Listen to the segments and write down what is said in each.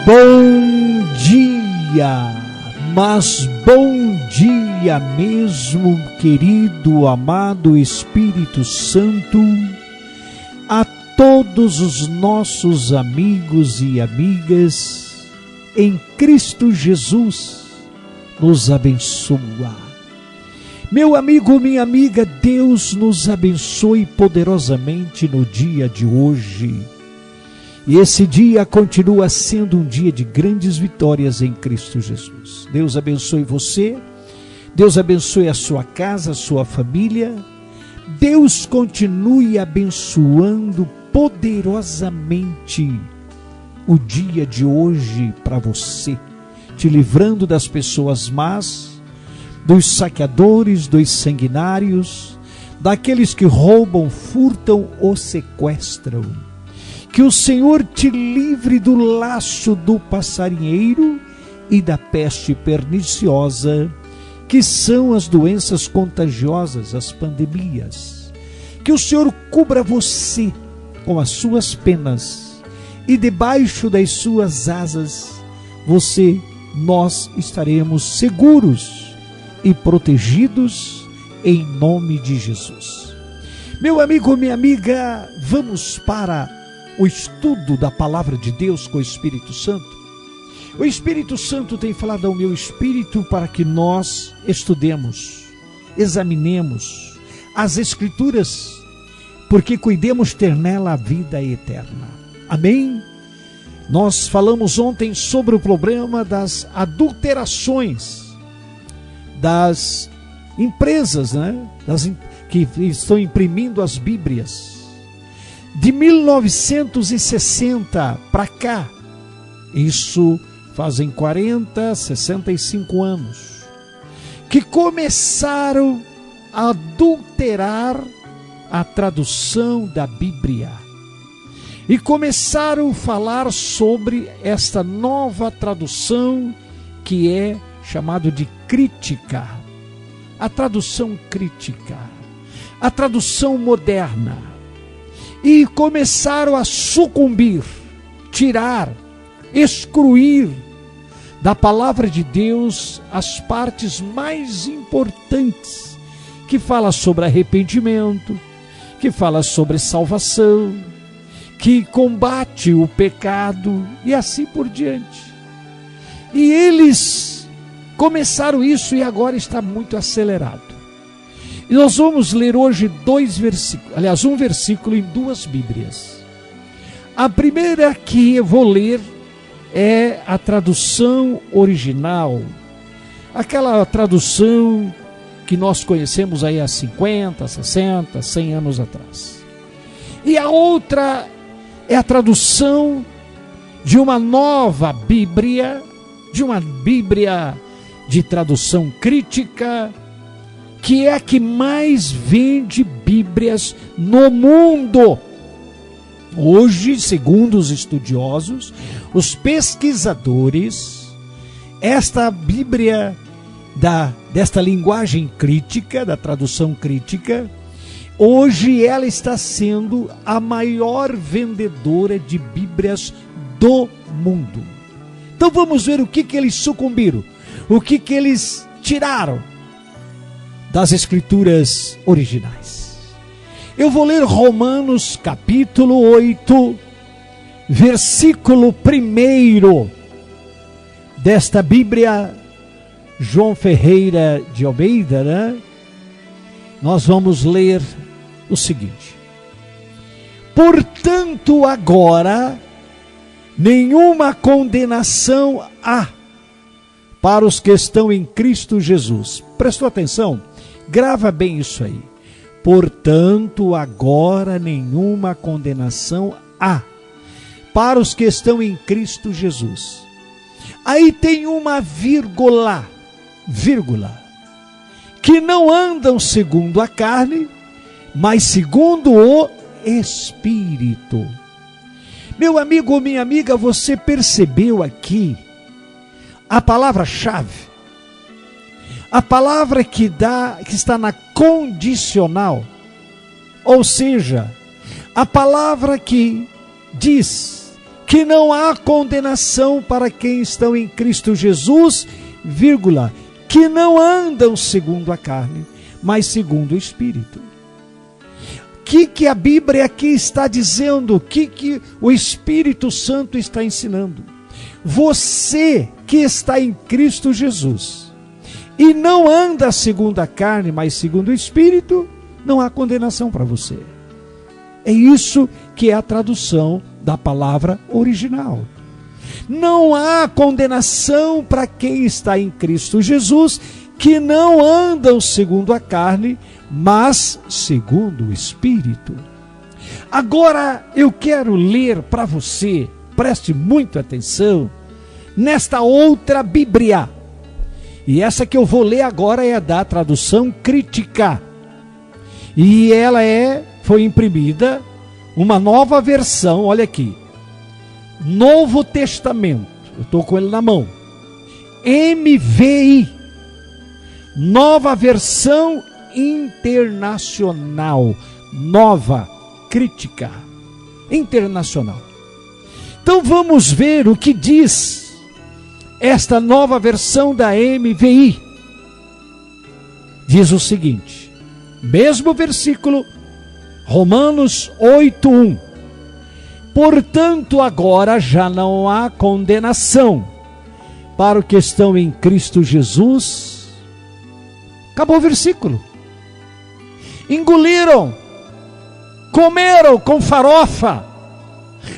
Bom dia, mas bom dia mesmo, querido, amado Espírito Santo, a todos os nossos amigos e amigas em Cristo Jesus. Nos abençoa. Meu amigo, minha amiga, Deus nos abençoe poderosamente no dia de hoje. E esse dia continua sendo um dia de grandes vitórias em Cristo Jesus. Deus abençoe você, Deus abençoe a sua casa, a sua família. Deus continue abençoando poderosamente o dia de hoje para você, te livrando das pessoas más, dos saqueadores, dos sanguinários, daqueles que roubam, furtam ou sequestram. Que o Senhor te livre do laço do passarinheiro e da peste perniciosa, que são as doenças contagiosas, as pandemias. Que o Senhor cubra você com as suas penas e debaixo das suas asas nós estaremos seguros e protegidos em nome de Jesus. Meu amigo, minha amiga, vamos para o estudo da palavra de Deus com o Espírito Santo. O Espírito Santo tem falado ao meu espírito para que nós estudemos, examinemos as Escrituras, porque cuidemos ter nela a vida eterna. Amém? Nós falamos ontem sobre o problema das adulterações das empresas, que estão imprimindo as Bíblias. De 1960 para cá, isso fazem 65 anos, que começaram a adulterar a tradução da Bíblia. E começaram a falar sobre esta nova tradução que é chamado de crítica. A tradução crítica, a tradução moderna. E começaram a sucumbir, tirar, excluir da palavra de Deus as partes mais importantes, que fala sobre arrependimento, que fala sobre salvação, que combate o pecado e assim por diante. E eles começaram isso e agora está muito acelerado. E nós vamos ler hoje um versículo em duas Bíblias. A primeira que eu vou ler é a tradução original, aquela tradução que nós conhecemos aí há 50, 60, 100 anos atrás. E a outra é a tradução de uma nova Bíblia, de uma Bíblia de tradução crítica, que é a que mais vende Bíblias no mundo. Hoje, segundo os estudiosos, os pesquisadores, esta Bíblia desta linguagem crítica, da tradução crítica, hoje ela está sendo a maior vendedora de Bíblias do mundo. Então vamos ver o que eles sucumbiram, o que eles tiraram das Escrituras originais. Eu vou ler Romanos capítulo 8, versículo 1 desta Bíblia João Ferreira de Almeida, Nós vamos ler o seguinte: portanto, agora nenhuma condenação há para os que estão em Cristo Jesus. Prestou atenção? Grava bem isso aí. Portanto, agora nenhuma condenação há para os que estão em Cristo Jesus. Aí tem uma vírgula, que não andam segundo a carne, mas segundo o Espírito. Meu amigo, minha amiga, você percebeu aqui a palavra-chave? A palavra que está na condicional, ou seja, a palavra que diz que não há condenação para quem estão em Cristo Jesus, vírgula, que não andam segundo a carne, mas segundo o Espírito. O que a Bíblia aqui está dizendo? O que o Espírito Santo está ensinando? Você que está em Cristo Jesus e não anda segundo a carne, mas segundo o Espírito, não há condenação para você. É isso que é a tradução da palavra original. Não há condenação para quem está em Cristo Jesus, que não andam segundo a carne, mas segundo o Espírito. Agora eu quero ler para você, preste muita atenção, nesta outra Bíblia. E essa que eu vou ler agora é da tradução crítica. E ela foi imprimida, uma nova versão, olha aqui. Novo Testamento, eu estou com ele na mão. NVI, nova versão internacional, nova crítica internacional. Então vamos ver o que diz esta nova versão da NVI. Diz o seguinte, mesmo versículo, Romanos 8:1. Portanto, agora já não há condenação para os que estão em Cristo Jesus. Acabou o versículo. Engoliram, comeram com farofa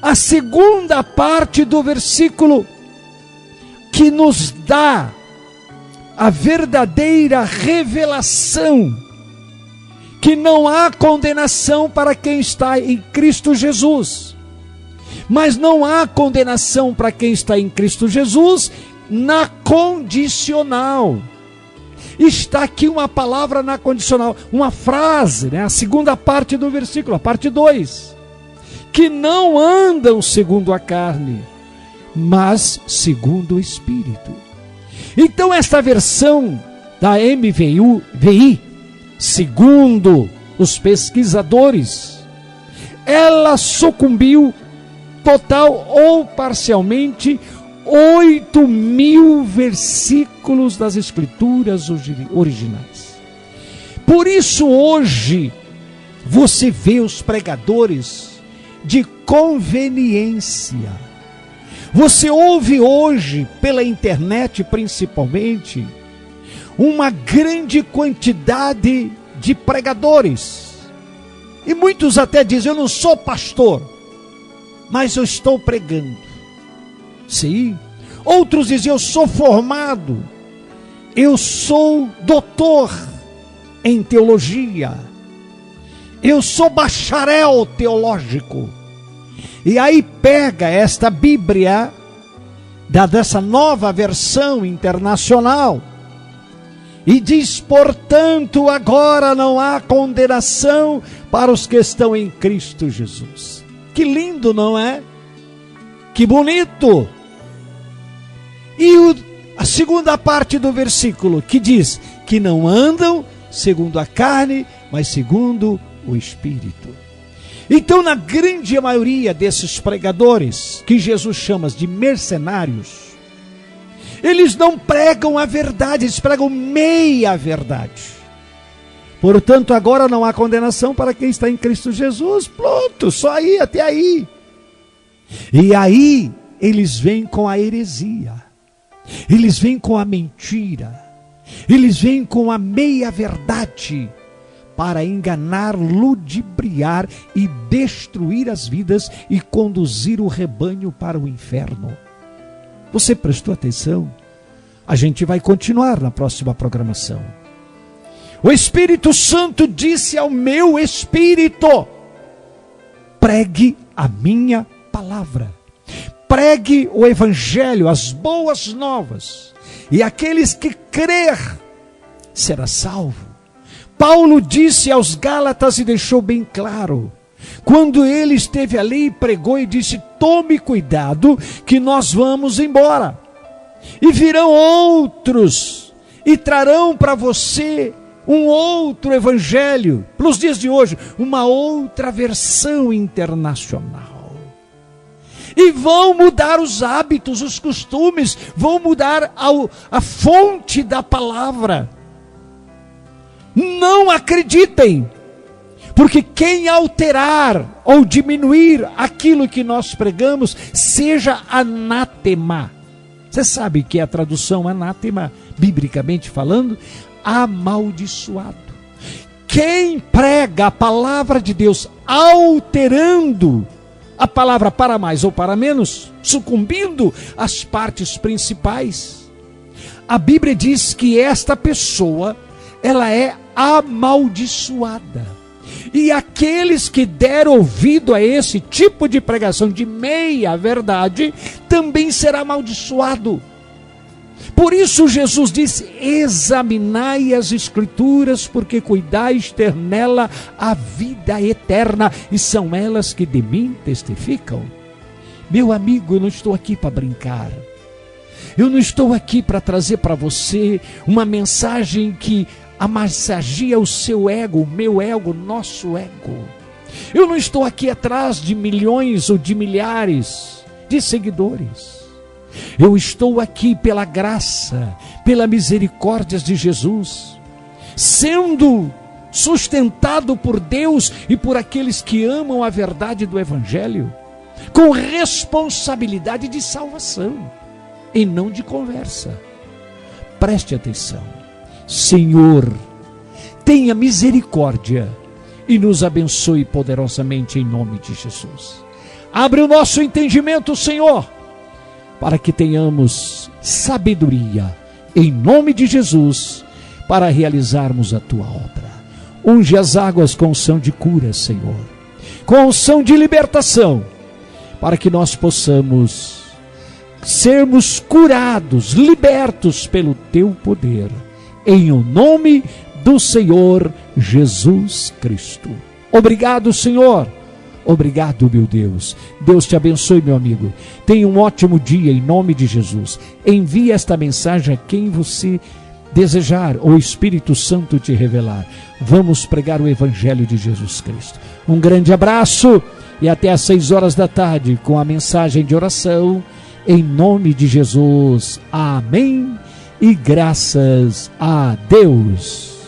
a segunda parte do versículo, que nos dá a verdadeira revelação que não há condenação para quem está em Cristo Jesus. Mas não há condenação para quem está em Cristo Jesus na condicional. Está aqui uma palavra na condicional, uma frase, né? A segunda parte do versículo, a parte 2. Que não andam segundo a carne, mas segundo o Espírito. Então esta versão da NVI, segundo os pesquisadores, ela sucumbiu total ou parcialmente 8.000 versículos das Escrituras originais. Por isso hoje você vê os pregadores de conveniência. Você ouve hoje pela internet principalmente uma grande quantidade de pregadores. E muitos até dizem, eu não sou pastor, mas eu estou pregando. Sim. Outros dizem, eu sou formado, eu sou doutor em teologia, eu sou bacharel teológico. E aí pega esta Bíblia, dessa nova versão internacional, e diz, portanto, agora não há condenação para os que estão em Cristo Jesus. Que lindo, não é? Que bonito! E a segunda parte do versículo, que diz que não andam segundo a carne, mas segundo o Espírito. Então, na grande maioria desses pregadores, que Jesus chama de mercenários, eles não pregam a verdade, eles pregam meia verdade. Portanto, agora não há condenação para quem está em Cristo Jesus. Pronto, só aí, até aí. E aí, eles vêm com a heresia, eles vêm com a mentira, eles vêm com a meia verdade, para enganar, ludibriar e destruir as vidas e conduzir o rebanho para o inferno. Você prestou atenção? A gente vai continuar na próxima programação. O Espírito Santo disse ao meu espírito, pregue a minha palavra, pregue o Evangelho, as boas novas, e aqueles que crer será salvo. Paulo disse aos Gálatas e deixou bem claro, quando ele esteve ali e pregou e disse, tome cuidado que nós vamos embora, e virão outros, e trarão para você um outro evangelho, para os dias de hoje, uma outra versão internacional. e vão mudar os hábitos, os costumes, vão mudar a fonte da palavra. Não acreditem, porque quem alterar ou diminuir aquilo que nós pregamos, seja anátema. Você sabe que é a tradução anátema, biblicamente falando, amaldiçoado. Quem prega a palavra de Deus alterando a palavra para mais ou para menos, sucumbindo às partes principais, a Bíblia diz que esta pessoa, ela é amaldiçoada. E aqueles que deram ouvido a esse tipo de pregação de meia verdade, também será amaldiçoado. Por isso Jesus disse: examinai as Escrituras, porque cuidais ter nela a vida eterna, e são elas que de mim testificam. Meu amigo, eu não estou aqui para brincar. Eu não estou aqui para trazer para você uma mensagem que amassageia o seu ego, o meu ego, o nosso ego. Eu não estou aqui atrás de milhões ou de milhares de seguidores. Eu estou aqui pela graça, pela misericórdia de Jesus, sendo sustentado por Deus e por aqueles que amam a verdade do Evangelho, com responsabilidade de salvação e não de conversa. Preste atenção. Senhor, tenha misericórdia e nos abençoe poderosamente em nome de Jesus. Abre o nosso entendimento, Senhor, para que tenhamos sabedoria, em nome de Jesus, para realizarmos a Tua obra. Unge as águas com unção de cura, Senhor, com unção de libertação, para que nós possamos sermos curados, libertos pelo Teu poder, em o nome do Senhor Jesus Cristo. Obrigado, Senhor. Obrigado, meu Deus. Deus te abençoe, meu amigo. Tenha um ótimo dia em nome de Jesus. Envie esta mensagem a quem você desejar, ou o Espírito Santo te revelar. Vamos pregar o Evangelho de Jesus Cristo. Um grande abraço e até às 6 da tarde com a mensagem de oração em nome de Jesus. Amém e graças a Deus.